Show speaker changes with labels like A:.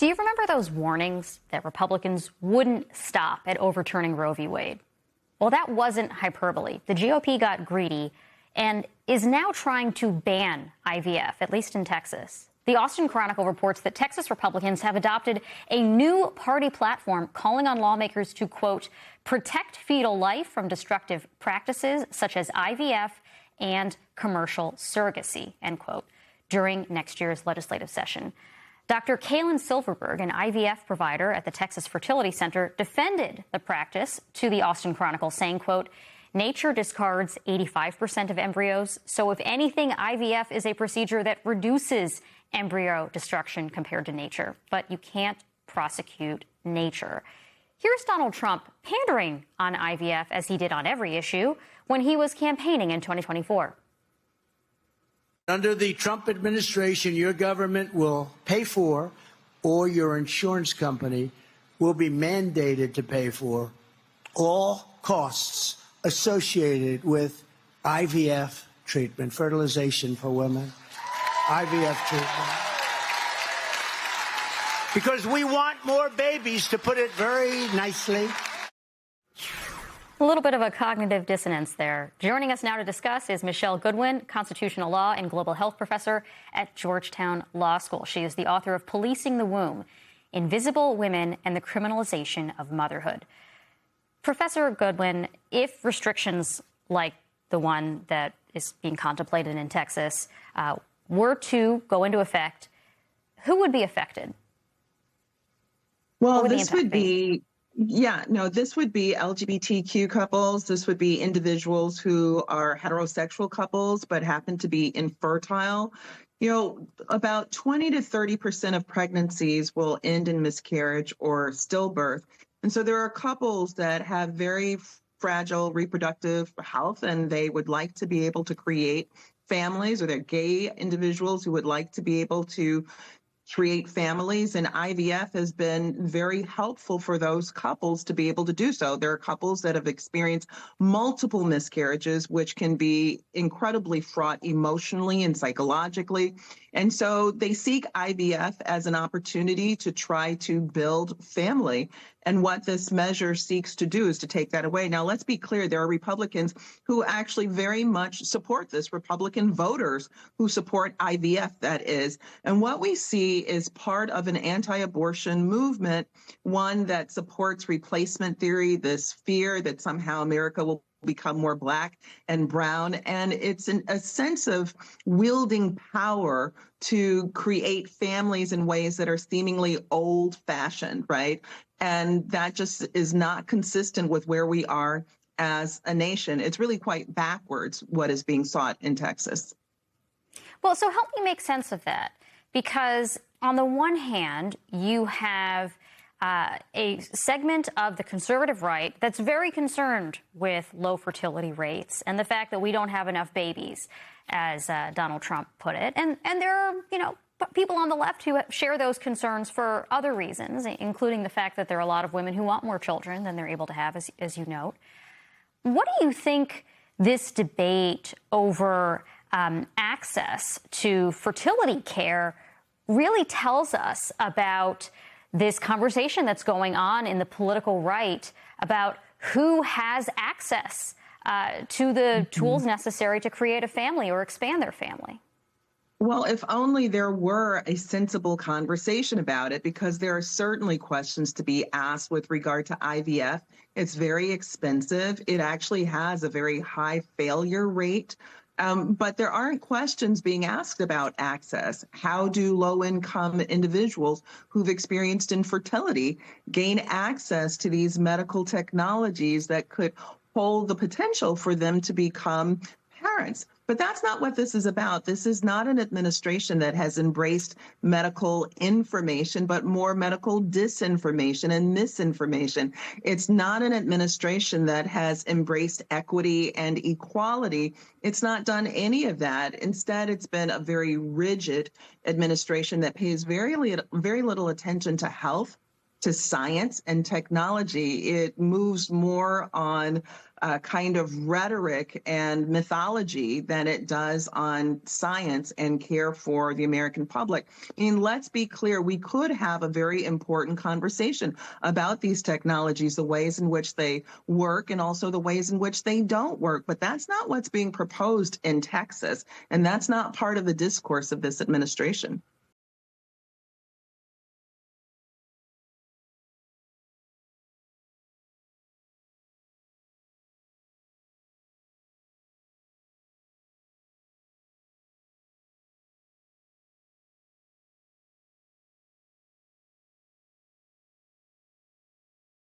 A: Do you remember those warnings that Republicans wouldn't stop at overturning Roe v. Wade? Well, that wasn't hyperbole. The GOP got greedy and is now trying to ban IVF, at least in Texas. The Austin Chronicle reports that Texas Republicans have adopted a new party platform calling on lawmakers to, quote, protect fetal life from destructive practices such as IVF and commercial surrogacy, end quote, during next year's legislative session. Dr. Kaylin Silverberg, an IVF provider at the Texas Fertility Center, defended the practice to the Austin Chronicle, saying, quote, nature discards 85% of embryos, so if anything, IVF is a procedure that reduces embryo destruction compared to nature, but you can't prosecute nature. Here's Donald Trump pandering on IVF as he did on every issue when he was campaigning in 2024.
B: Under the Trump administration, your government will pay for, or your insurance company will be mandated to pay for, all costs associated with IVF treatment, fertilization for women, IVF treatment. Because we want more babies, to put it very nicely.
A: A little bit of a cognitive dissonance there. Joining us now to discuss is Michelle Goodwin, constitutional law and global health professor at Georgetown Law School. She is the author of Policing the Womb, Invisible Women and the Criminalization of Motherhood. Professor Goodwin, if restrictions like the one that is being contemplated in Texas were to go into effect, who would be affected?
C: Well, this would be, this would be LGBTQ couples. This would be individuals who are heterosexual couples but happen to be infertile. You know, about 20 to 30% of pregnancies will end in miscarriage or stillbirth. And so there are couples that have very fragile reproductive health, and they would like to be able to create families, or they're gay individuals who would like to be able to create families, and IVF has been very helpful for those couples to be able to do so. There are couples that have experienced multiple miscarriages, which can be incredibly fraught emotionally and psychologically. And so they seek IVF as an opportunity to try to build family. And what this measure seeks to do is to take that away. Now, let's be clear, there are Republicans who actually very much support this, Republican voters who support IVF, that is. And what we see is part of an anti-abortion movement, one that supports replacement theory, this fear that somehow America will become more black and brown. And it's a sense of wielding power to create families in ways that are seemingly old-fashioned, right? And that just is not consistent with where we are as a nation. It's really quite backwards what is being sought in Texas.
A: Well, so help me make sense of that, because on the one hand, you have a segment of the conservative right that's very concerned with low fertility rates and the fact that we don't have enough babies, as Donald Trump put it. And there are, people on the left who share those concerns for other reasons, including the fact that there are a lot of women who want more children than they're able to have, as you note. What do you think this debate over access to fertility care really tells us about this conversation that's going on in the political right about who has access to the tools necessary to create a family or expand their family?
C: Well, if only there were a sensible conversation about it, because there are certainly questions to be asked with regard to IVF. It's very expensive. It actually has a very high failure rate. But there aren't questions being asked about access. How do low-income individuals who've experienced infertility gain access to these medical technologies that could hold the potential for them to become parents? But that's not what this is about. This is not an administration that has embraced medical information, but more medical disinformation and misinformation. It's not an administration that has embraced equity and equality. It's not done any of that. Instead, it's been a very rigid administration that pays very little attention to health, to science and technology. It moves more on kind of rhetoric and mythology than it does on science and care for the American public. I mean, let's be clear, we could have a very important conversation about these technologies, the ways in which they work and also the ways in which they don't work. But that's not what's being proposed in Texas, and that's not part of the discourse of this administration.